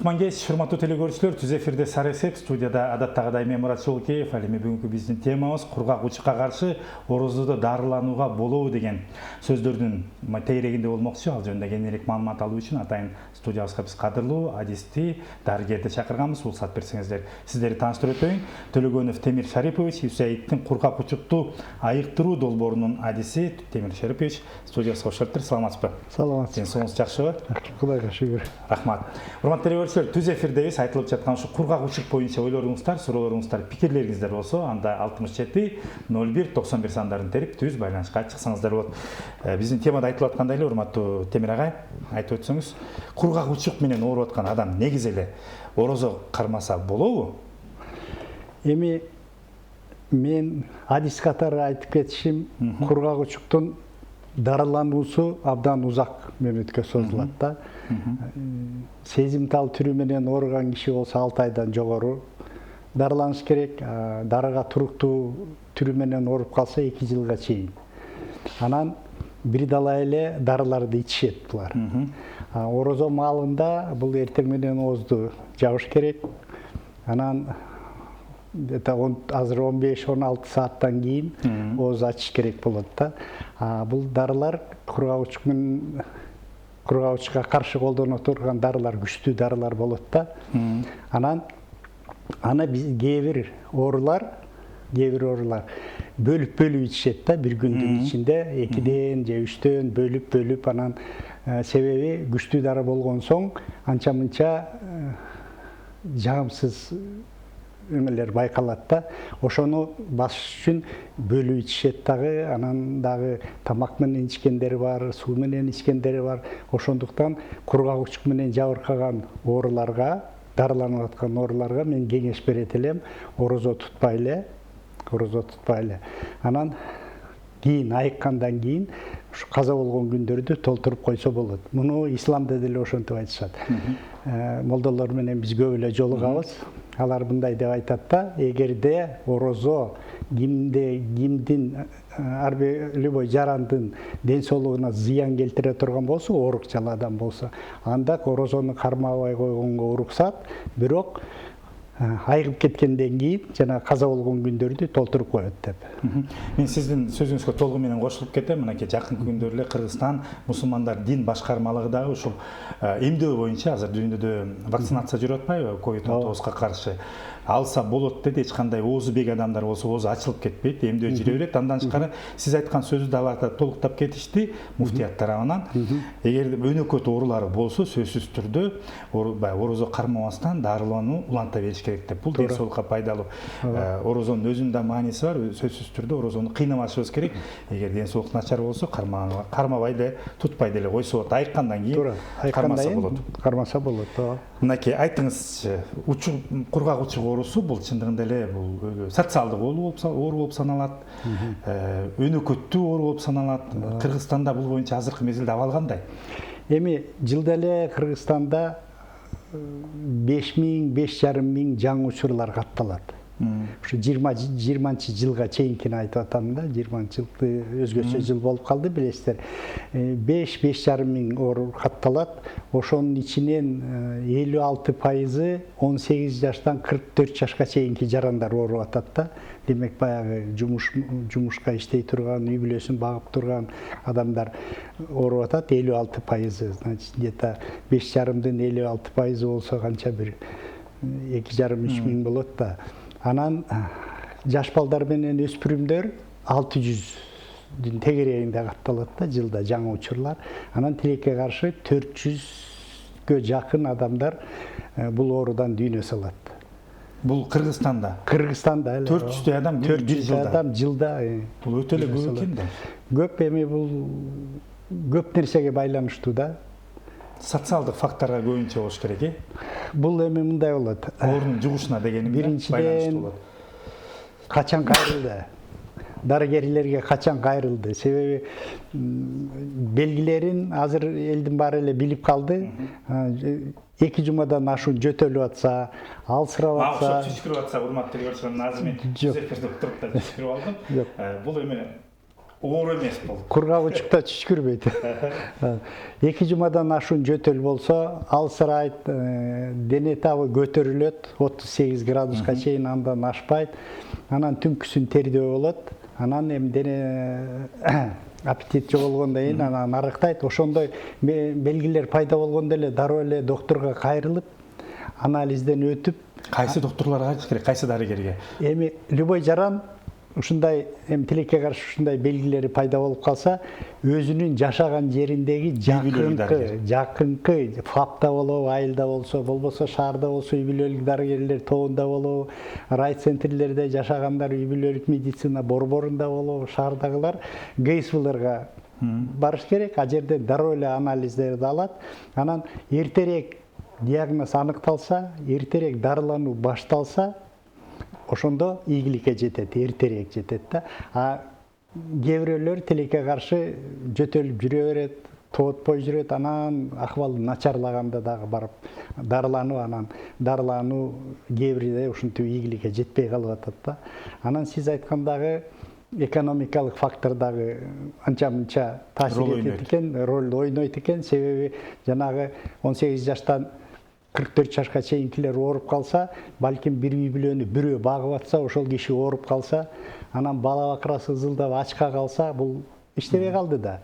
Кутман кеш, урматтуу телекөрүүчүлөр, түз эфирде Сары Эсеп, студияда адаттагыдай мен Мурат Жолкеев. Ал эми бүгүнкү биздин темабыз кургак учукка каршы орозодо дарыланууга болобу деген сөздөрдүн тегерегинде болмокчу. Ал жөнүндө кененирээк маалымат алуу үчүн атайын студиябызга биз кадырлуу адисти дарыгерди чакырганбыз. Уруксат берсеңиздер, сиздерди тааныштырып өтөйүн. Төлөгөнов Темир Шарипович, Юсаевдин кургак учукту айыктыруу долбоорунун адиси Темир Шарипович студиябызга кош келиптир. Саламатсызбы? Саламатсыз. Ден жакшыбы? Кудайга шүгүр. Рахмат. Урматтуу телекөрүүчүлөр, түз эфирдебиз. Айтылып жаткан ушу кургак учук боюнча ойлоруңуздар, суроолоруңуздар, пикирлериңиздер болсо, анда 67 01 91 сандарын терип түз байланышка чыксаңыздар болот. Биздин темада айтылып аткандай эле, урматтуу Темир агай, айтып өтсөңүз, кургак учук менен ооруп аткан адам негизи эле орозо кармаса болобу? Эми мен адис катары айтып кетишим, кургак учуктун дарылануусу абдан узак мөөнөткө созулат да. Сезимтал түрү менен ооруган киши болсо 6 айдан жогору дарыланыш керек. Дарыга туруктуу түрү менен ооруп калса 2 жылга чейин. Анан бир дала эле дарыларды ичишет булар. Орозо маалында бул эртең менен оозду жабыш керек. Анан азыр 15-16 сааттан кийин ооз ачыш керек болот да. Бул дарылар кургак учукка каршы колдоно турган дарылар, күчтүү дарылар болот да. Аны биз кээ бир оорулар бөлүп ичишет да, бир күндүн ичинде 2ден же 3төн бөлүп анан себеби күчтүү дары болгон соң анча-мынча жагымсыз эмелер байкалат да. Ошону басыш үчүн бөлүп ичишет дагы, анан дагы тамак менен ичкендери бар, суу менен ичкендери бар. Ошондуктан кургак учук менен жабыркаган ооруларга, дарыланып аткан ооруларга мен кеңеш берет элем, орозо тутпай эле. Анан кийин айыккандан кийин ушу каза болгон күндөрдү толтуруп койсо болот. Муну исламда деле ошентип айтышат. Молдолор менен биз көп эле жолугабыз. Алар мындай деп айтат да, эгерде орозо кимдин любой жарандын ден соолугуна зыян келтире турган болсо, оорукчал адам болсо, анда орозону кармабай койгонго уруксат, бирок айыгып кеткенден кийин жана каза болгон күндөрдү толтуруп коет деп. Мен сиздин сөзүңүзгө толугу менен кошулуп кетем. Мынакей жакын күндөрү эле Кыргызстан мусулмандар дин башкармалыгы дагы ушул эмдөө боюнча азыр дүйнөдө вакцинация жүрүп атпайбы COVID-19 каршы? Алса болот деди, эч кандай оозу бек адамдар болсо оозу ачылып кетпейт, эмдөө жүрө берет. Андан тышкары сиз айткан сөздү да алар толуктап кетишти муфтият тарабынан. Эгер өнөкөт оорулары болсо, сөзсүз түрдө орозо кармабастан дарылануу уланта бериш керек деп. Бул ден соолукка пайдалуу. Орозонун өзүнүн да мааниси бар. Сөзсүз түрдө орозону кыйнамашыбыз керек. Эгер ден соолук начар болсо, кармабай деле, тутпай деле койсо болот. Айыккандан кийин кармаса болот. Мынакей айтыңызчы, кургак учук оорусу бул чындыгында эле бул социалдык оору болуп саналат. Өнөкөттүү оору болуп саналат. Кыргызстанда бул боюнча азыркы мезгилде абал кандай? Эми жылда эле Кыргызстанда 5000–5500 жаңы учурлар катталат. Ушу 20-жылга чейинкини айтып атам да, 20-жылды өзгөчө жыл болуп калды билесиздер. 5–5,5 оору катталат. Ошонун ичинен 56% 18 жаштан 44 жашка чейинки жарандар ооруп атат да. Демек баягы жумушка иштей турган, үй бүлөсүн багып турган адамдар ооруп атат. 56%, значит, где-то 5,5ден 56% болсо канча бир 2,5–3 миң болот да. Анан жаш балдар менен өспүрүмдөр 600-дүн тегерегинде катталат да жылда жаңы учурлар. Анан тилекке каршы 400гө жакын адамдар бул оорудан дүйнө салат. Бул Кыргызстанда? Кыргызстанда эле. 400 адам бир жылда. Бул өтө эле көп экен да. Көп, эми бул көп нерсеге байланыштуу да. Социалдык факторго көбүнчө болуш керек, Бул эми мындай болот. Оорунун жугушуна дегеним байланыштуу болот. Качан кайрылды? Дарыгерлерге качан кайрылды? Себеби белгилерин азыр элдин баары эле билип калды. 2 жумадан ашуун жөтөлүп атса, алсырап атса, түшкүрүп атса, урматтуу көрөрман, азыр мен эфирде туруп да түшкүрүп алдым. Бул эми оор эмес бул. Кургак учукта түшкүрбөйт. 2 жумадан ашуун жөтөл болсо, алсырайт, дене табы көтөрүлөт, 38 градуска чейин андан ашпайт. Анан түнкүсүн тердөө болот. Анан эми дене аппетит жоголгондон кийин анан арыктайт. Ошондой белгилер пайда болгондо эле дароо эле доктурга кайрылып, анализден өтүп, Кайсы доктурларга барыш керек, кайсы дарыгерге? эми любой жаран ушундай эми тилекке каршы ушундай белгилери пайда болуп калса, өзүнүн жашаган жериндеги жакынкы ФАПта болобу, айылда болсо, болбосо шаарда болсо үй бүлөлүк дарыгерлер тобунда болобу, райцентрлерде жашагандар үй бүлөлүк медицина борборунда болобу, шаардагылар ГСВларга барыш керек. А жерден дароо эле анализдерди алат. Анан эртерээк диагноз аныкталса, эртерээк дарылануу башталса, ошондо ийгиликке жетет, эртерээк жетет да. А кээ бирөөлөр тилекке каршы жөтөлүп жүрө берет, тоотпой жүрөт, анан акыбалы начарлаганда дагы барып анан дарылануу кээ бирде ушинтип ийгиликке жетпей калып атат да. Анан сиз айткандагы экономикалык фактор дагы анча-мынча таасир этет экен, роль ойнойт экен. Себеби жанагы 18 жаштан 44 жашка чейинкилер ооруп калса, балким бир үй бүлөнү бирөө багып атса, ошол киши ооруп калса, анан бала бакырасы ызылдап ачка калса, бул иштебей калды да.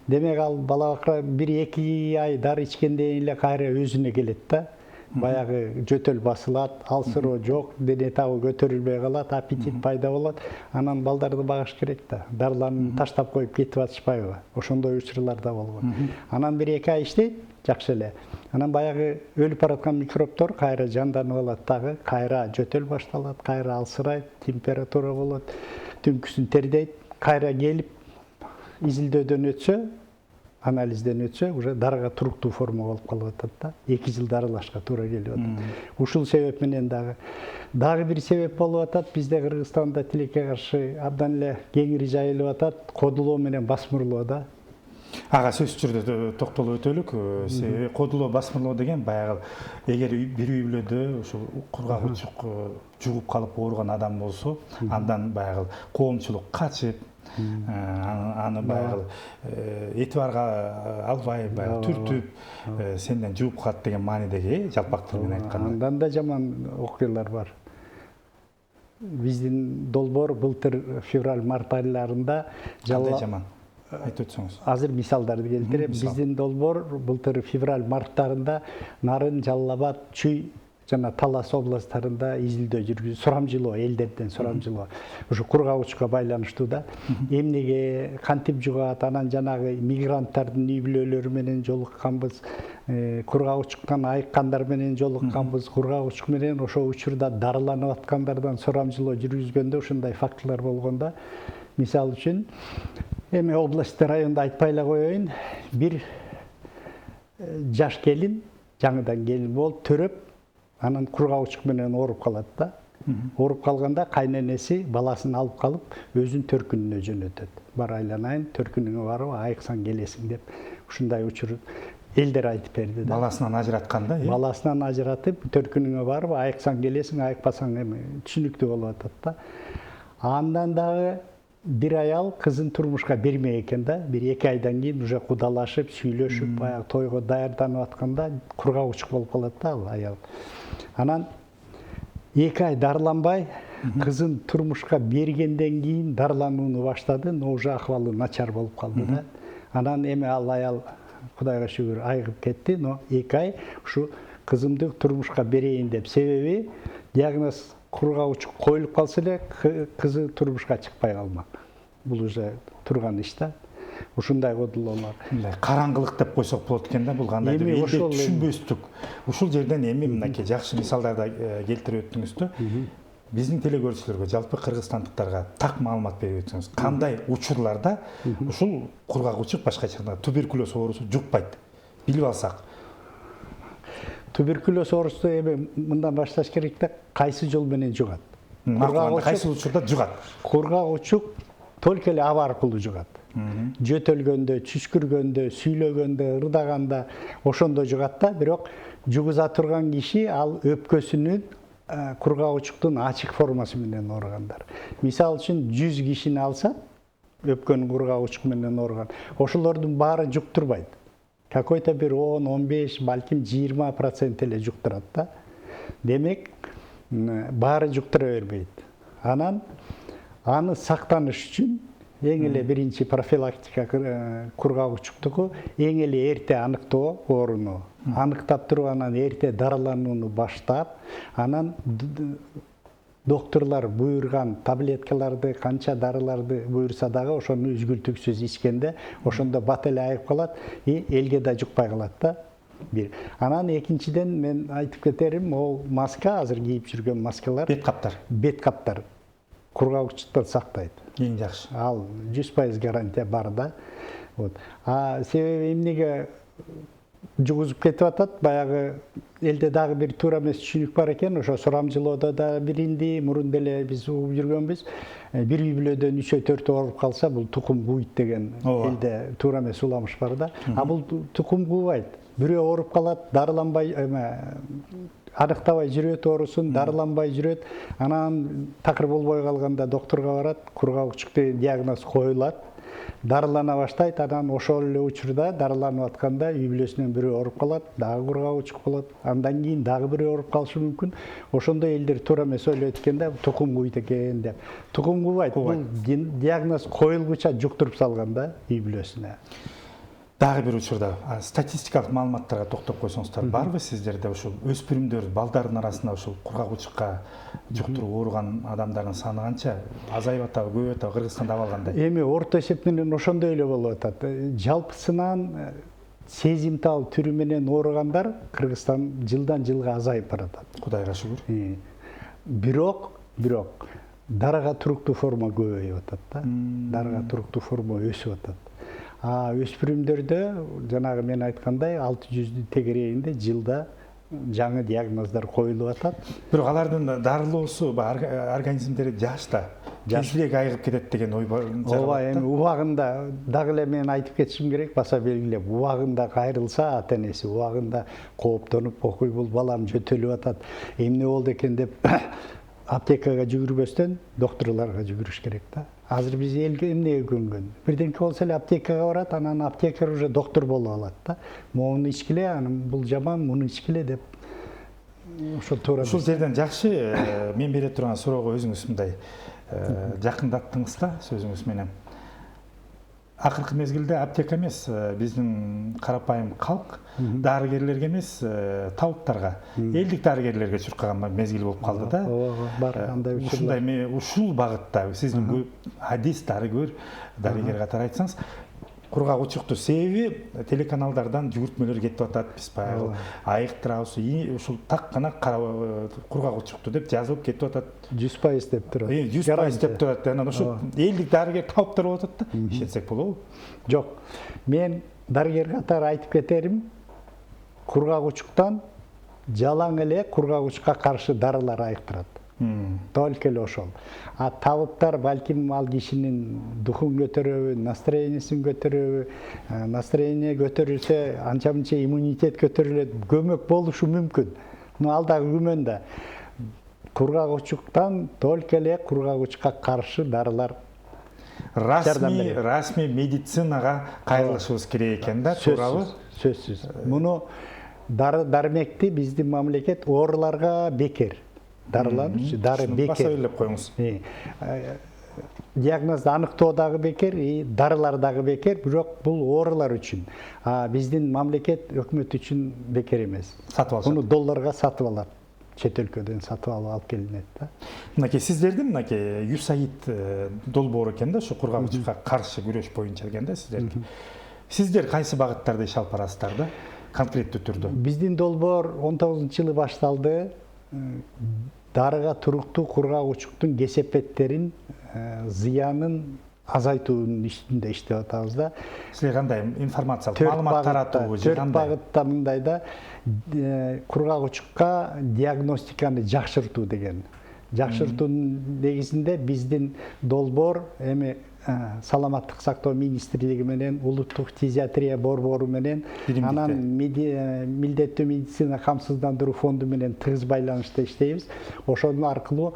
Демек ал бала бакыра 1-2 ай дары ичкенден кийин эле кайра өзүнө келет да. Баягы жөтөл басылат, алсыроо жок, дене табы көтөрүлбөй калат, аппетит пайда болот. Анан балдарды багыш керек да. Дарыланууну таштап коюп кетип атышпайбы? Ошондой учурлар да болгон. Анан 1-2 ай иштейт, жакшы эле. Анан баягы өлүп бараткан микробтор кайра жанданып алат дагы, кайра жөтөл башталат, кайра алсырайт, температура болот, түнкүсүн тердейт, кайра келип изилдөөдөн өтсө, анализден өтсө, уже дарыга туруктуу форма болуп калып атат да. 2 жыл дарылашка туура келип атат. Ушул себеп менен дагы бир себеп болуп атат. Бизде Кыргызстанда тилекке каршы абдан эле кеңири жайылып атат, кодулоо менен басмырлоо да. Ага сөзсүз түрдө токтолуп өтөлүк. Себеби кодулоо, басмырлоо деген баягы эгер бир үй бүлөдө ушул кургак учук жугуп калып ооруган адам болсо, андан баягы коомчулук качып, аны баягы эти барга албай, баягы түртүп, сенден жууп калат деген маанидеги жалпак тил менен айтканда. Андан да жаман окуялар бар. Биздин долбоор былтыр февраль-март айларында жаман айтып өтсөңүз. Азыр мисалдарды келтирем. Биздин долбоор былтыр февраль-марттарында Нарын, Жалал Абад, Чүй жана Талас областтарында изилдөө жүргүзүп, сурамжылоо, элдерден сурамжылоо. Ушу кургак учукка байланыштуу да. Эмнеге кантип жугат, анан жанагы мигранттардын үй бүлөлөрү менен жолукканбыз, кургак учуктан айыккандар менен жолукканбыз, кургак учук менен ошол учурда дарыланып аткандардан сурамжылоо жүргүзгөндө ушундай фактылар болгондо, мисал үчүн эми областьта районда айтпай эле коеюн, бир жаш келин, жаңыдан келин болуп төрөп, анан кургак учук менен ооруп калат да. Ооруп калганда кайненеси баласын алып калып, өзүн төркүнүнө жөнөтөт. Бар айланайын, төркүнүңө барып айыксаң келесиң деп. Ушундай учур элдер айтып берди да. Баласынан ажыратканда, баласынан ажыратып, төркүнүңө барып айыксаң келесиң, айыкпасаң эми түшүнүктүү болуп атат да. Андан дагы бир аял кызын турмушка бермей экен да. 1-2 айдан кийин уже кудалашып, сүйлөшүп, баягы тойго даярданып атканда кургак учук болуп калат да ал аял. Анан 2 ай дарыланбай, кызын турмушка бергенден кийин дарыланууну баштады, но уже акыбалы начар болуп калды да. Анан эми ал аял Кудайга шүгүр айыгып кетти, но 2 ай ушу кызымды турмушка берейин деп. Себеби диагноз кургак учук коюлуп калса эле кызы турмушка чыкпай калмак. Бул уже турган иш да. Ушундай кодулоолор. Мындай караңгылык деп койсок болот экен да, бул кандайдыр бир түшүнбөстүк. Ушул жерден эми мынакей жакшы мисалдарды келтирип өттүңүз. Биздин телекөрүүчүлөргө, жалпы кыргызстандыктарга так маалымат берип өтсөңүз. Кандай учурларда ушул кургак учук, башкача айтканда туберкулез оорусу жукпайт? Билип алсак. Туберкулез оорусу эми мындан башташ керек да, кайсы жол менен жугат? Кайсы учурда жугат? Кургак учук только эле аба аркылуу жугат. Жөтөлгөндө, түшкүргөндө, сүйлөгөндө, ырдаганда ошондо жугат да, бирок жугуза турган киши ал өпкөсүнүн кургак учуктун ачык формасы менен ооругандар. Мисал үчүн 100 кишини алса, өпкөнүн кургак учук менен ооруган. Ошолордун баары жуктурбайт. Какой-то бир 10-15, балким 20% эле жуктурат да. Демек, баары жуктура бербейт. Анан аны сактаныш үчүн эң эле биринчи профилактика кургак учуктугу эң эле эрте аныктоо ооруну. Аныктап туруп анан эрте дарыланууну баштап, анан докторлор буйрган таблеткаларды, канча дарыларды буйрса дагы ошону үзгүлтүксүз ичкенде ошондо бат эле айыгып калат и элге да жукпай калат да. Бир. Анан экинчиден мен айтып кетерим, ол маска, азыр кийип жүргөн маскалар, бет каптар кургак учуктан сактайт. Эң жакшы. Ал 100% гарантия бар да. Вот. Себеби эмнеге жугузуп кетип атат, баягы элде дагы бир туура эмес түшүнүк бар экен, ошо сурамжылоодо да билинди, мурун деле биз угуп жүргөнбүз. Бир үй бүлөдөн 3-4 ооруп калса, бул тукум кууйт деген элде туура эмес уламыш бар да. Бул тукум куубайт. Бирөө ооруп калат, дарыланбай, аныктабай жүрөт оорусун, дарыланбай жүрөт. Анан такыр болбой калганда докторго барат, кургак учук деген диагноз коюлат. Дарылана баштайт, анан ошол эле учурда дарыланып атканда үй бүлөсүнөн бирөө ооруп калат, дагы кургак учук болот. Андан кийин дагы бирөө ооруп калышы мүмкүн. Ошондо элдер туура эмес ойлойт экен да, тукум куйт экен деп. Тукум куубайт. Бул диагноз коюлгуча жуктуруп салган да үй бүлөсүнө. Дагы бир учурда статистикалык маалыматтарга токтоп койсоңуздар, барбы сиздерде ушул өспүрүмдөр, балдардын арасында ушул кургак учукка жуктуруп ооруган адамдардын саны канча? Азайып атабы, көбөйүп атабы? Кыргызстанда абалгандай? Эми орто эсеп менен ошондой эле болуп атат. Жалпысынан сезимтал түрү менен ооругандар Кыргызстан жылдан жылга азайып баратат. Кудайга шүгүр. Бирок дарыга туруктуу форма көбөйүп атат да. Дарыга туруктуу форма өсүп атат. Өспүрүмдөрдө жанагы мен айткандай 600 тегерегинде жылда жаңы диагноздар коюлуп атат. Бирок алардын дарылоосу, организмдери жашта тезирээк айыгып кетет деген ой бар. Ооба, эми убагында дагы эле мен айтып кетишим керек, баса белгилеп, убагында кайрылса ата-энеси, убагында кооптонуп, окуй бул балам жөтөлүп атат, эмне болду экен деп аптекага жүгүрбөстөн докторлорго жүгүрүш керек да. Азыр биз элге эмнеге көнгөн? Бирденке болсо эле аптекага барат, анан аптекар уже доктор болуп алат да. Моуну ичкиле, анан бул жаман, муну ичкиле деп. Ошол туура. Ушул жерден жакшы мен бере турган суроого өзүңүз мындай жакындаттыңыз да сөзүңүз менен. Акыркы мезгилде аптека эмес, биздин карапайым калк дарыгерлерге эмес, табыттарга, элдик дарыгерлерге чуркаган мезгил болуп калды да. Ооба, бар андай учурлар. Ушундай ушул багытта сиздин көп адис дарыгер дарыгер катары айтсаңыз, кургак учукту себеби телеканалдардан жүгүртмөлөр кетип атат, биз баягы айыктырабыз, ушул так гана кургак учукту деп жазылып кетип атат. 100% деп турат. 100% деп турат. Анан ошо элдик дарыгер табыптар болуп атат да. Ишенсек болобу? Жок. Мен дарыгер катары айтып кетерим, кургак учуктан жалаң эле кургак учукка каршы дарылар айыктырат. Только эле ошол. Табыптар балким ал кишинин духун көтөрөбү, настроениесин көтөрөбү, настроение көтөрүлсө, анча-мынча иммунитет көтөрүлөт, көмөк болушу мүмкүн. Ал дагы күмөн да. Кургак учуктан только эле кургак учукка каршы дарылар расмий медицинага кайрылышыбыз керек экен да, туурабы? Сөзсүз. Муну дармекти биздин мамлекет ооруларга бекер. Дарылануучу, дары бекер. Баса белгилеп коюңуз. Диагнозду аныктоо дагы бекер, дарылар дагы бекер, бирок бул оорулар үчүн. Биздин мамлекет өкмөт үчүн бекер эмес. Сатып алышат. Муну долларга сатып алат. Чет өлкөдөн сатып алып келинет да. Мынакей сиздердин USAID долбоору экен да, ушу кургак учукка каршы күрөш боюнча экен да сиздердики. Сиздер кайсы багыттарда иш алып барасыздар да? Конкреттүү түрдө. Биздин долбоор 19-жылы башталды. Дарыга туруктуу кургак учуктун кесепеттерин, зыянын азайтуунун үстүндө иштеп атабыз да. Силер кандай информациялык маалымат таратуу же кандай? 4 багытта мындай да, кургак учукка диагностиканы жакшыртуу деген. Жакшыртуунун негизинде биздин долбоор эми саламаттык сактоо министрлиги менен улуттук фтизиатрия борбору менен анан милдеттүү медицина камсыздандыруу фонду менен тыгыз байланышта иштейбиз. Ошонун аркылуу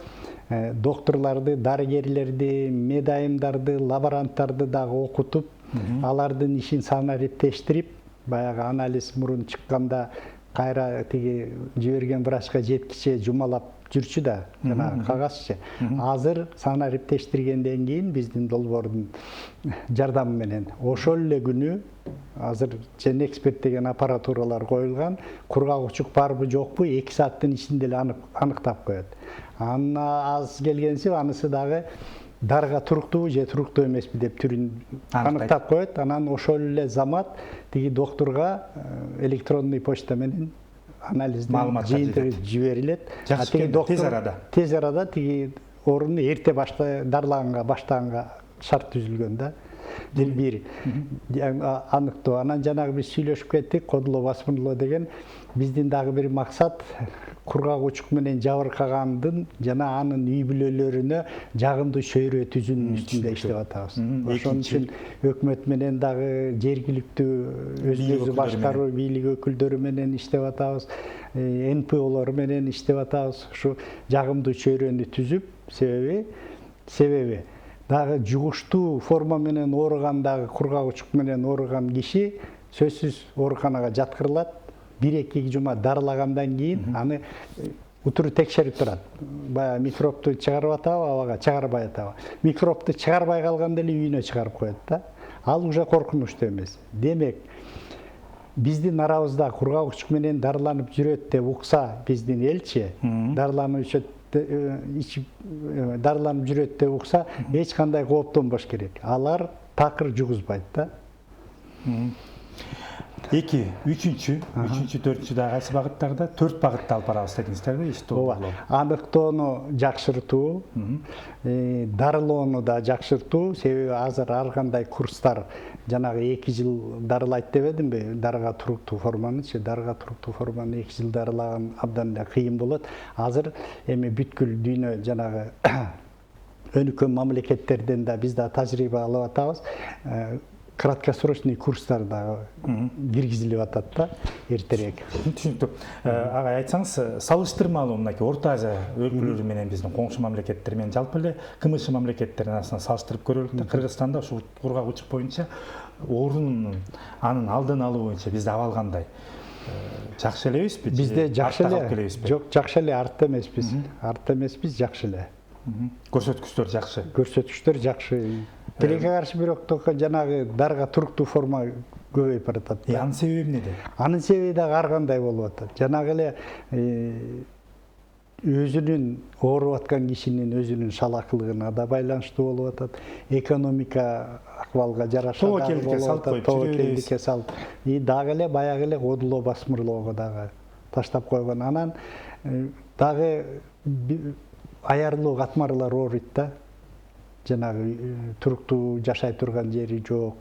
докторлорду, дарыгерлерди, медайымдарды, лаборанттарды дагы окутуп, алардын ишин санариптештирип, баягы анализ мурун чыкканда кайра тиги жиберген врачка жеткиче жумалап жүрчү да, жана кагазчы. Азыр санариптештиргенден кийин биздин долбоордун жардамы менен ошол эле күнү азыр Gen Expert деген аппаратуралар коюлган, кургак учук барбы жокпу 2 сааттын ичинде эле аныктап коет. Аз келгенси анысы дагы дарыга туруктуубу же туруктуу эмеспи деп түрүн аныктап коет. Анан ошол эле замат тиги докторго электронный почта менен анализдин жыйынтыгы жиберилет. Тиги доктор тез арада тиги орунду эрте дарылаганга баштаганга шарт түзүлгөн да. Бир аныктоо. Анан жанагы биз сүйлөшүп кеттик, кодулоо басмырлоо деген биздин дагы бир максат кургак учук менен жабыркагандын жана анын үй бүлөлөрүнө жагымдуу чөйрө түзүүнүн үстүндө иштеп атабыз. Ошон үчүн өкмөт менен дагы жергиликтүү өзү башкаруу бийлик өкүлдөрү менен иштеп атабыз. НПОлор менен иштеп атабыз. Ушу жагымдуу чөйрөнү түзүп, себеби дагы жугуштуу форма менен ооругандагы кургак учук менен ооруган киши сөзсүз ооруканага жаткырылат. 1-2 жума дарылагандан кийин аны утуру текшерип турат. Баягы микробду чыгарып атабы, абага чыгарбай атабы. Микробду чыгарбай калганда эле үйүнө чыгарып коет да. Ал уже коркунучтуу эмес. Демек, биздин арабызда кургак учук менен дарыланып жүрөт деп укса биздин элчи, дарыланып жүрөт деп укса эч кандай кооптонбош керек. Алар такыр жугузбайт да. 2, 3-чү, 4-чү дагы кайсы багыттарда 4 багытта алып барабыз дедиңиздер да, ишти долбоорлоо. Аныктоону жакшыртуу, дарылоону да жакшыртуу, себеби азыр ар кандай курстар жанагы 2 жыл дарылайт дебедимби? Дарыга туруктуу форманычы, дарыга туруктуу форманы 2 жыл дарылаган абдан эле кыйын болот. Азыр эми бүткүл дүйнө жанагы өнүккөн мамлекеттерден да биз да тажрыйба алып атабыз. Краткосрочный курстар дагы киргизилип атат да эртерээк. Түшүнүктүү. Ага айтсаңыз, салыштырмалуу мынакей Орто Азия өлкөлөрү менен биздин коңшу мамлекеттер менен жалпы эле КМШ мамлекеттерин арасында салыштырып көрөлүк да. Кыргызстанда ушул кургак учук боюнча орунун анын алдын алуу боюнча бизде абал кандай? Жакшы элебизби? Бизде жакшы эле. Жок, жакшы эле, артта эмеспиз. Артта эмеспиз, жакшы эле. Көрсөткүчтөр жакшы. Көрсөткүчтөр жакшы. Тилекке каршы бирок жанагы дарыга туруктуу форма көбөйүп баратат. Анын себеби эмнеде? Анын себеби дагы ар кандай болуп атат. Жанагы эле өзүнүн ооруп аткан кишинин өзүнүн шалакылыгына да байланыштуу болуп атат. Экономика акыбалга жараша тобокелдикке салып, дагы эле баягы эле кодулоо басмырлоого дагы таштап койгон. Анан дагы аярылуу катмарлар ооруйт да. Жанагы туруктуу жашай турган жери жок,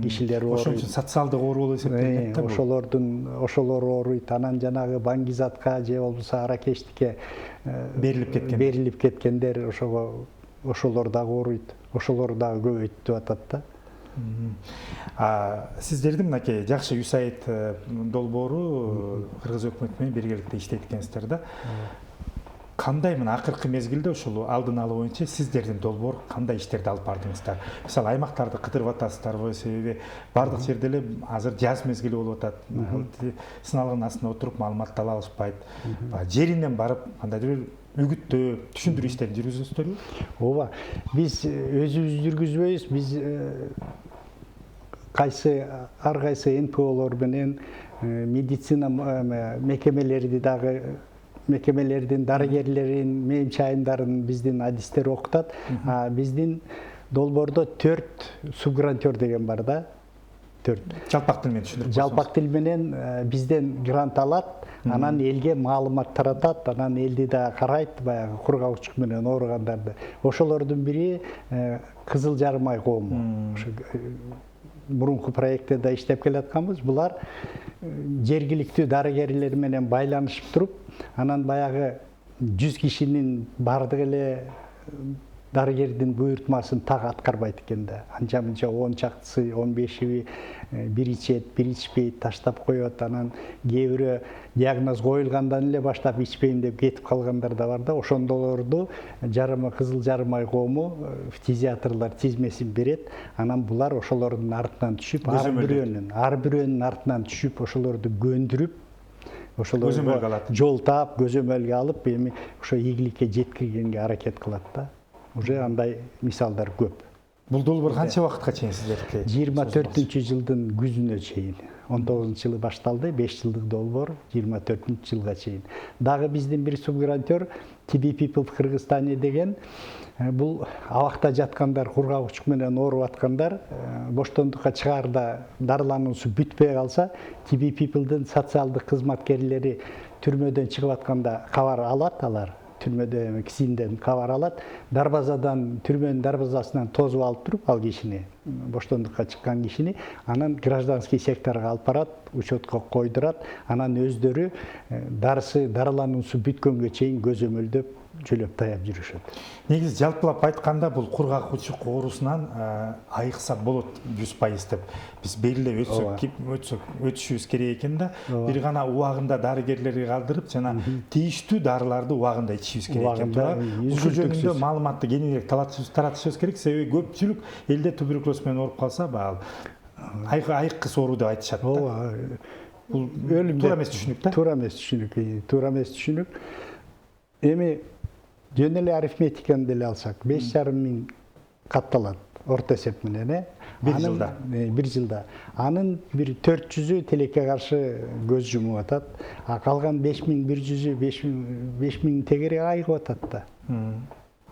кишилер ооруйт. Ошон үчүн социалдык оору болуп эсептелет да. Ошолор ооруйт. Анан жанагы баңгизатка же болбосо аракечтикке берилип кеткендер ошолор дагы ооруйт. Ошолор дагы көбөйтүп атат да. Сиздердин мынакей жакшы USAID долбоору кыргыз өкмөтү менен биргеликте иштейт экенсиздер да. Кандай мына акыркы мезгилде ушул алдын алуу боюнча сиздердин долбоор кандай иштерди алып бардыңыздар? Мисалы аймактарды кыдырып атасыздарбы? Себеби бардык жерде эле азыр жаз мезгили болуп атат. Сыналгын астында отуруп маалыматты ала алышпайт. Жеринен барып кандайдыр бир үгүттөө, түшүндүрүү иштерин жүргүзөсүздөрбү? Ооба. Биз өзүбүз жүргүзбөйбүз. Биз ар кайсы НПОлор менен медицина мекемелерди дагы мекемелердин дарыгерлерин, мемчи айымдарын биздин адистер окутат. Биздин долбоордо 4 субгрантер деген бар да. 4. Жалпак тил менен түшүндүрүп. Жалпак тил менен бизден грант алат, анан элге маалымат таратат, анан элди да карайт, баягы кургак учук менен ооругандарды. Ошолордун бири Кызыл Жарым ай коому. Мурунку проектте да иштеп келатканбыз. Булар жергиликтүү дарыгерлер менен байланышып туруп, анан баягы 100 кишинин бардыгы эле дарыгердин буйртмасын так аткарбайт экен да. Анча мынча 10 чактысы, 15и бир ичет, бир ичпейт, таштап коет. Анан кээ бирөө диагноз коюлгандан эле баштап ичпейм деп кетип калгандар да бар да. Ошондолорду Кызыл Жарым ай коому фтизиатрлар тизмесин берет. Анан булар ошолордун артынан түшүп, ар бирөөнүн артынан түшүп, ошолорду көндүрүп, ошолорду жол таап, көзөмөлгө алып, эми ошо ийгиликке жеткиргенге аракет кылат да. Уже андай мисалдар көп. Бул долбоор канча убакытка чейин сиздердики? 24-жылдын күзүнө чейин. 19-жылы башталды, 5 жылдык долбоор 24-жылга чейин. Дагы биздин бир субгрантер TB People в Кыргызстане деген, бул абакта жаткандар, кургак учук менен ооруп аткандар, боштондукка чыгаарда дарылануусу бүтпөй калса, TB People'дын социалдык кызматкерлери түрмөдөн чыгып атканда кабар алат алар. Түрмөдө кисинден кабар алат, дарбазадан, түрмөнүн дарбазасынан тозуп алып туруп, ал кишини, боштондукка чыккан кишини, анан гражданский секторго алып барат, учетко койдурат, анан өздөрү дарылануусу бүткөнгө чейин көзөмөлдөп, жөлөп таяп жүрүшөт. Негизи жалпылап айтканда бул кургак учук оорусунан айыкса болот 100% деп биз белгилеп өтүшүбүз керек экен да. Бир гана убагында дарыгерлерге калдырып, жана тийиштүү дарыларды убагында ичишибиз керек экен. Ушул жөнүндө маалыматты кеңирээк таратышыбыз керек, себеби көпчүлүк элде туберкулоз менен ооруп калса, айыккыс оору деп айтышат да. Бул туура эмес түшүнүк да. Туура эмес түшүнүк. Эми жөн эле арифметиканы деле алсак, 5,5 миң катталат орто эсеп менен, бир жылда. Анын бир 400-ü тилекке каршы көз жумуп атат, а калган 5100-ü 5000 тегери айыгып атат да.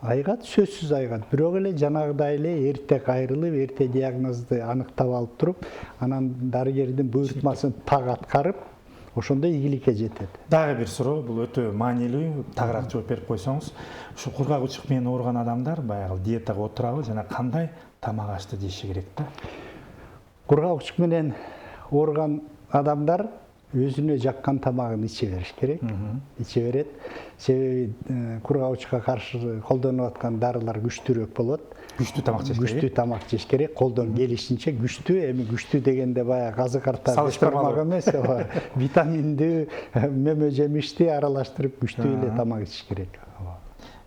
Айыгат, сөзсүз айыгат. Бирок эле жанагыдай эле эрте кайрылып, эрте диагнозду аныктап алып туруп, анан дарыгердин буйртмасын так аткарып, ошондо ийгиликке жетет. Дагы бир суроо, бул өтө маанилүү, тагыраак жооп берип койсоңуз. Ушу кургак учук менен ооруган адамдар баягы диетага отурабы жана кандай тамак ашты жеши керек да? Кургак учук менен ооруган адамдар өзүнө жаккан тамагын иче бериш керек. Иче берет. Себеби кургак учукка каршы колдонуп аткан дарылар күчтүүрөөк болот. Күчтүү тамак жеш керек. Күчтүү тамак жеш керек. Колдон келишинче күчтүү, эми күчтүү дегенде баягы казы карта бешбармак эмес, витаминдүү, мөмө жемишти аралаштырып күчтүү эле тамак ичиш керек.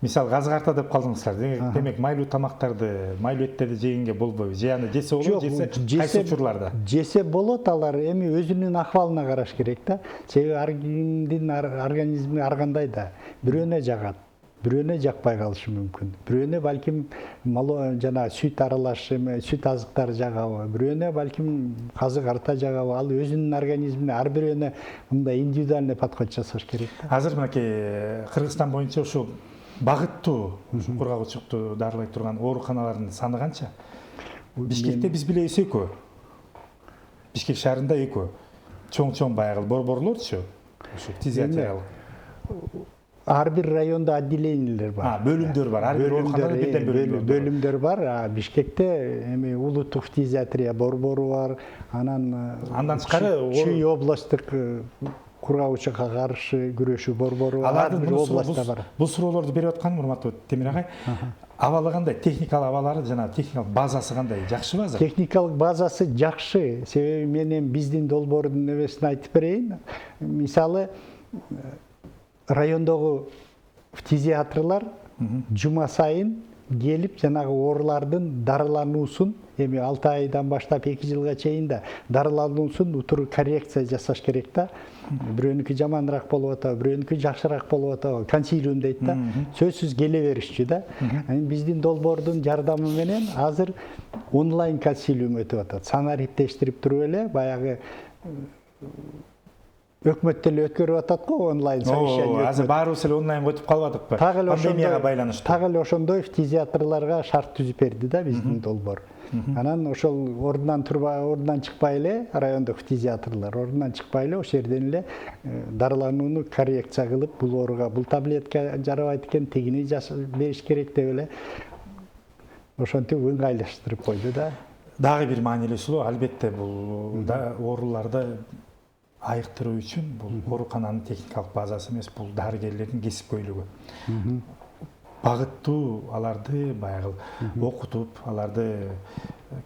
Мисалы газы карта деп калдыңыздар. Демек майлуу тамактарды, майлуу эттерди жегенге болбойбу. Же аны жесе болот, кайсы учурларда? Жесе болот, алар эми өзүнүн акыбалына караш керек да. Себеби ар кимдин организми ар кандай да. Бирөөнө жагат, бирөөнө жакпай калышы мүмкүн. Бирөөнө балким жана сүт аралаш, сүт азыктары жагабы, бирөөнө балким казы карта жагабы. Ал өзүнүн организмине ар бирөөнө мындай индивидуальный подход жасаш керек. Азыр мынакей Кыргызстан боюнча ушул багыттуу кургак учукту дарылай турган ооруканалардын саны канча? Бишкекте биз билебиз экөө. Бишкек шаарында экөө. Чоң баягы борборлорчу. Ушу фтизиатриялык. Ар бир райондо отделениялер бар. Бөлүмдөр бар. Ар бир ооруканада бирден бөлүмдөр бар. Бишкекте эми улуттук фтизиатрия борбору бар. Андан тышкары Чүй областтык кургак учукка каршы күрөшүү борбору ар бир областта бар. Бул суроолорду берип аткан урматтуу Темир агай. Абалы кандай? Техникалык абалары жана техникалык базасы кандай? Жакшыбы азыр? Техникалык базасы жакшы. Себеби мен биздин долбоордун небесин айтып берейин. Мисалы, райондогу фтизиатрлар жума сайын келип жанагы оорулардын дарылануусун, эми 6 айдан баштап 2 жылга чейин да дарылануусун утур коррекция жасаш керек да. Бирөөнүкү жаманыраак болуп атабы, бирөөнүкү жакшыраак болуп атабы, консилиум дейт да. Сөзсүз келе беришчү да. Биздин долбоордун жардамы менен азыр онлайн консилиум өтүп атат. Санариптештирип туруп эле баягы өкмөттө эле өткөрүп атат го онлайн совещание. Азыр баарыбыз эле онлайн өтүп калбадыкпы? Пандемияга байланыштуу. Так эле ошондой фтизиатрларга шарт түзүп берди да биздин долбоор. Анан ошол ордунан чыкпай эле райондо фтизиатрлар ордунан чыкпай эле ошол жерден эле дарыланууну коррекция кылып, бул ооруга бул таблетка жарабайт экен, тигини бериш керек деп эле ошентип ыңгайлаштырып койду да. Дагы бир маанилүүсү, албетте бул ооруларды айыктыруу үчүн бул оорукананын техникалык базасы эмес, бул дарыгерлердин кесипкөйлүгү. багыттуу аларды баягы окутуп, аларды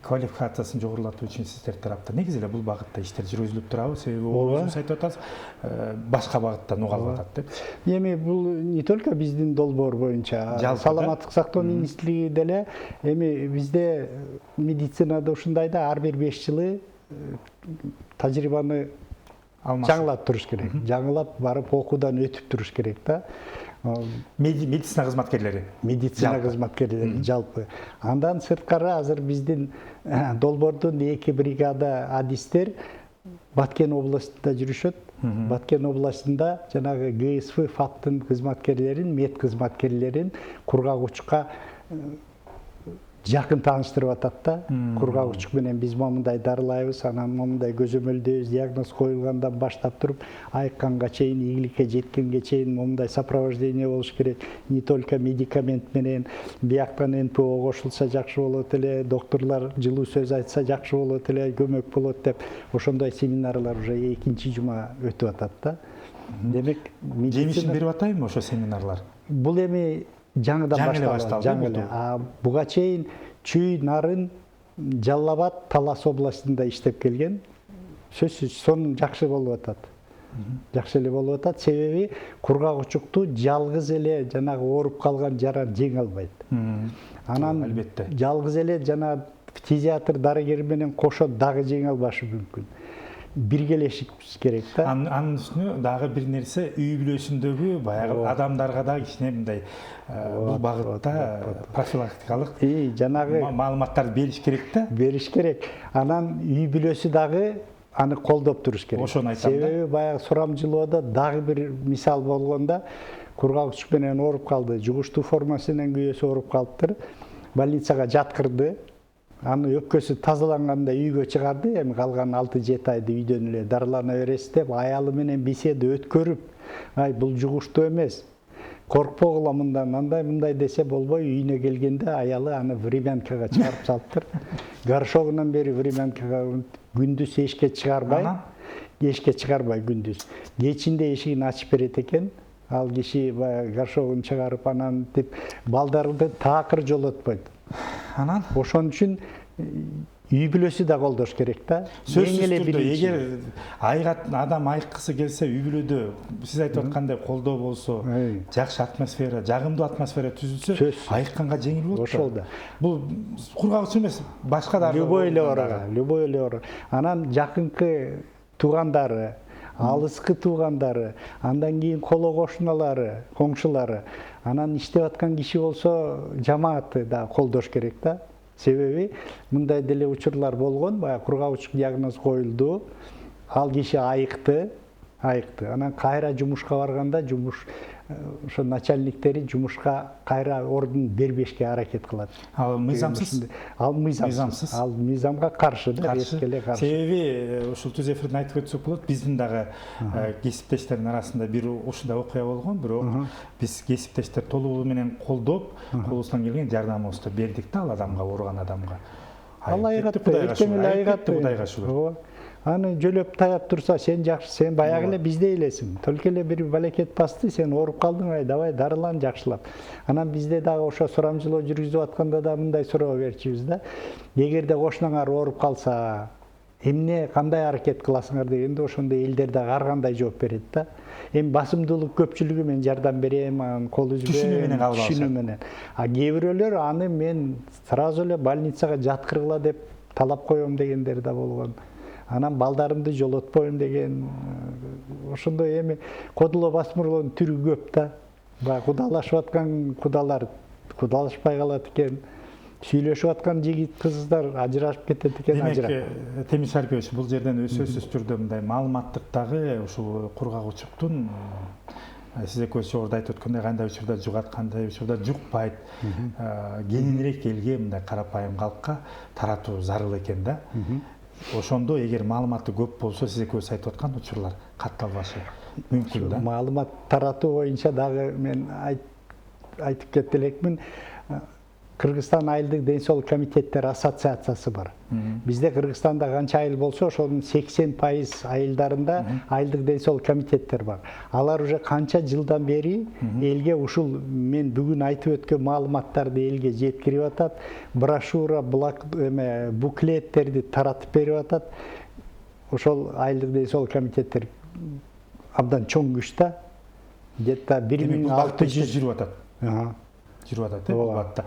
квалификациясын жогорулатуу үчүн сиздер тараптан негизи эле бул багытта иштер жүргүзүлүп турабы? Себеби өзүңүз айтып атасыз, башка багыттан угалып атат деп. Эми бул не только биздин долбоор боюнча, саламаттык сактоо министрлиги деле эми бизде медицинада ушундай да, ар бир 5 жылы тажрыйбаны жаңылап туруш керек. Жаңылап барып окуудан өтүп туруш керек да. Медицина кызматкерлери. Медицина кызматкерлери жалпы. Андан сырткары азыр биздин долбоордун 2 бригада адистер Баткен областында жүрүшөт. Баткен областында жанагы ГСФ ФАПтын кызматкерлерин, мед кызматкерлерин кургак учукка жакын тааныштырып атат да. Кургак учук менен биз момундай дарылайбыз, анан момундай көзөмөлдөйбүз, диагноз коюлгандан баштап туруп, айыкканга чейин, ийгиликке жеткенге чейин момундай сопровождение болуш керек. Не только медикамент менен, бияктан НПО кошулса жакшы болот эле, докторлор жылуу сөз айтса жакшы болот эле, көмөк болот деп, ошондой семинарлар уже 2-чи жума өтүп атат да. Демек, жемишин берип атайбы ошо семинарлар? Бул эми жаңыдан башталды. Буга чейин Чүй, Нарын, Жалал Абад, Талас областында иштеп келген. Сөзсүз сонун жакшы болуп атат. Жакшы эле болуп атат. Себеби кургак учукту жалгыз эле жанагы ооруп калган жаран жеңе албайт. Анан албетте жалгыз эле жана фтизиатр дарыгер менен кошо дагы жеңе албашы мүмкүн. Биргелешишибиз керек да. Анын үстүнө дагы бир нерсе, үй бүлөсүндөгү баягы адамдарга да кичине мындай бул багытта профилактикалык жанагы маалыматтарды бериш керек да. Бериш керек. Анан үй бүлөсү дагы аны колдоп туруш керек. Ошону айтам да. Себеби баягы Сурамжылоодо дагы бир мисал болгондо кургак учук менен ооруп калды, жугуштуу формасынан күйөөсү ооруп калыптыр. Больницага жаткырды. Аны өпкөсү тазаланганда үйгө чыгарды, эми калган 6-7 айды үйдөн эле дарылана бересиз деп аялы менен беседа өткөрүп, ай бул жугуштуу эмес, коркпогула мындан, мындай десе болбой, үйүнө келгенде аялы аны времянкага чыгарып салыптыр. Горшогунан бери времянкага күндүз эшикке чыгарбай күндүз. Кечинде эшигин ачып берет экен. Ал киши горшогун чыгарып анан деп балдарды таакыр жолотпойт. Анан ошон үчүн үй бүлөсү да колдош керек да. Сөзсүз түрдө эгер адам айыккысы келсе, үй бүлөдө сиз айтып аткандай колдоо болсо, жакшы атмосфера, жагымдуу атмосфера түзүлсө, айыкканга жеңил болот. Ошол да. Бул кургак учук эмес, башка да любой эле оор. Анан жакынкы туугандары, алыскы туугандары, андан кийин коло кошуналары, коңшулары, анан иштеп аткан киши болсо жамааты да колдош керек да. Себеби мындай деле учурлар болгон, баягы кургак учук диагноз коюлду, ал киши айыкты. Анан кайра жумушка барганда ошо начальниктери жумушка кайра ордун бербешке аракет кылат. Ал мыйзамсыз? Ал мыйзамсыз. Ал мыйзамга каршы да, эскеле каршы. Себеби ушул түз эфирден айтып өтсөк болот, биздин дагы кесиптештердин арасында бир ушундай окуя болгон, бирок биз кесиптештер толугу менен колдоп, колубуздан келген жардамыбызды бердик да ал адамга, ооруган адамга. Ал айыгатты, эртең эле айыгатты, Кудайга шүгүр. Аны жөлөп таяп турса, сен жакшы, сен баягы эле биздей элесиң. Только эле бир балекет басты, сен ооруп калдың, ай давай дарылан жакшылап. Анан бизде дагы ошо сурамжылоо жүргүзүп атканда да мындай суроо берчүбүз да. Эгерде кошунаңар ооруп калса, эмне кандай аракет кыласыңар дегенде ошондо элдер дагы ар кандай жооп берет да. Эми басымдуулук көпчүлүгү мен жардам берем, анан кол үзбөйм, түшүнүү менен. А кээ бирөөлөр аны мен сразу эле больницага жаткыргыла деп талап коем дегендер да болгон. Анан балдарымды жолотпойм деген, ошондой эми кодулоо басмырлоонун түрү көп да. Баягы кудалашып аткан кудалар кудалашпай калат экен. Сүйлөшүп аткан жигит кыздар ажырашып кетет экен. Демек, Темир Шарипович, бул жерден сөзсүз түрдө мындай маалыматтыктагы ушул кургак учуктун сиз экөөбүз жогоруда айтып өткөндөй кандай учурда жугат, кандай учурда жукпайт, кеңирээк элге, мындай карапайым калкка таратуу зарыл экен да. Ошондо эгер маалыматы көп болсо, сиз экөөбүз айтып аткан учурлар катталбашы мүмкүн да. Маалымат таратуу боюнча дагы мен айтып кетти элекмин. Кыргызстан айылдык ден соолук комитеттер ассоциациясы бар. Бизде Кыргызстанда канча айыл болсо, ошонун 80% айылдарында айылдык ден соолук комитеттер бар. Алар уже канча жылдан бери элге ушул мен бүгүн айтып өткөн маалыматтарды элге жеткирип атат, брошюра, буклеттерди таратып берип атат. Ошол айылдык ден соолук комитеттер абдан чоң күч да. Где-то 1600 жүрүп атат. Жүрүп атат, бул багытта.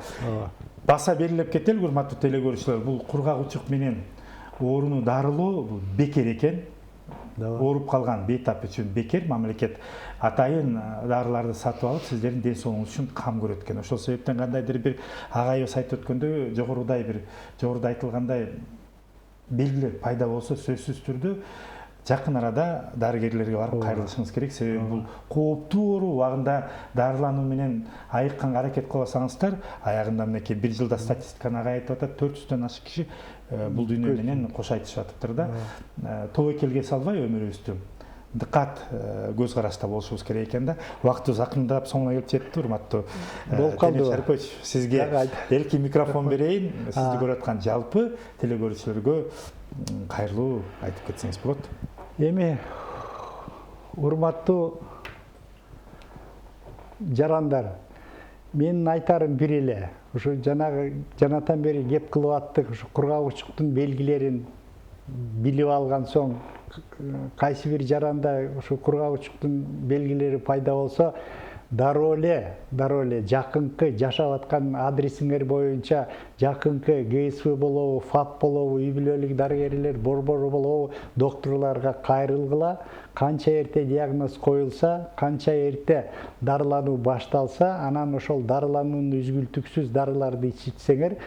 Баса берилип кетели, урматтуу телекөрүүчүлөр. Бул кургак учук менен ооруну дарылоо бул бекер экен. Ооруп калган бейтап үчүн бекер. Мамлекет атайын дарыларды сатып алып, сиздердин ден соолугуңуз үчүн кам көрөт экен. Ошол себептен кандайдыр бир агайыбыз айтып өткөндөй, жогоруда айтылгандай белгилер пайда болсо сөзсүз түрдө жакын арада дарыгерлерге барып кайрылышыңыз керек. Себеби бул кооптуу оору, убагында дарылануу менен айыкканга аракет кылбасаңыздар, аягында мынакей бир жылда статистиканы агай айтып атат, 400дөн ашык киши бул дүйнө менен кош айтышып атыптыр да. Тобокелге салбай өмүрүбүздү дыкат көз карашта болушубуз керек экен да. Убактыбыз акырындап соңуна келип жетти, урматтуу Темир Шарипович. Сизге эркин микрофон берейин. Сизди көрүп аткан жалпы телекөрүүчүлөргө кайрылуу айтып кетсеңиз болот. Эми урматтуу жарандар, менин айтарым бир эле. Ушу жанатан бери кеп кылып аттык, ушу кургак учуктун белгилерин билип алган соң, кайсы бир жаранда ушу кургак учуктун белгилери пайда болсо, дароо эле жакынкы жашап аткан адресиңер боюнча жакынкы ГСВ болобу, ФАП болобу, үй бүлөлүк дарыгерлер борбору болобу, докторлорго кайрылгыла. Канча эрте диагноз коюлса, канча эрте дарылануу башталса, анан ошол дарыланууну үзгүлтүксүз дарыларды ичсеңер,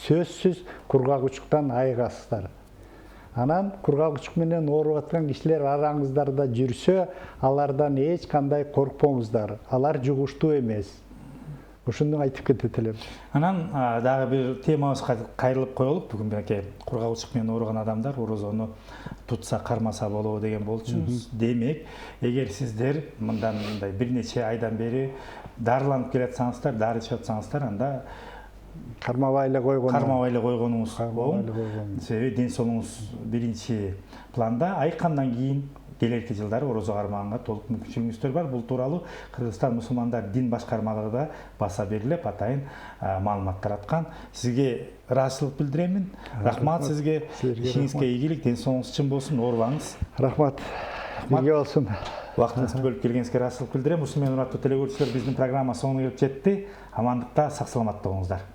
сөзсүз кургак учуктан айыгасыздар. Анан кургак учук менен ооруп аткан кишилер араңыздарда жүрсө, алардан эч кандай коркпоңуздар. Алар жугуштуу эмес. Ушуну айтып кетет элем. Анан дагы бир темабызга кайрылып коелук. Бүгүн мынакей кургак учук менен ооруган адамдар орозону тутса кармаса болобу деген болчубуз. Демек, эгер сиздер мындай бир нече айдан бери дарыланып келатсаңыздар, дары ичип атсаңыздар, анда кармабай эле койгонуңуз оң. Себеби ден соолугуңуз биринчи планда, айыккандан кийин келерки жылдары орозо кармаганга толук мүмкүнчүлүгүңүздөр бар. Бул тууралуу Кыргызстан мусулмандар дин башкармалыгы да баса берилип, атайын маалымат тараткан. Сизге ыраазычылык билдиремин. Рахмат сизге. Ишиңизге ийгилик, ден соолугуңуз чың болсун, оорубаңыз. Рахмат. Бирге болсун. Убактыңызды бөлүп келгениңизге ыраазычылык билдирем. Ушуну менен урматтуу телекөрүүчүлөр, биздин программа соңуна келип жетти. Амандыкта, сак саламатта болуңуздар.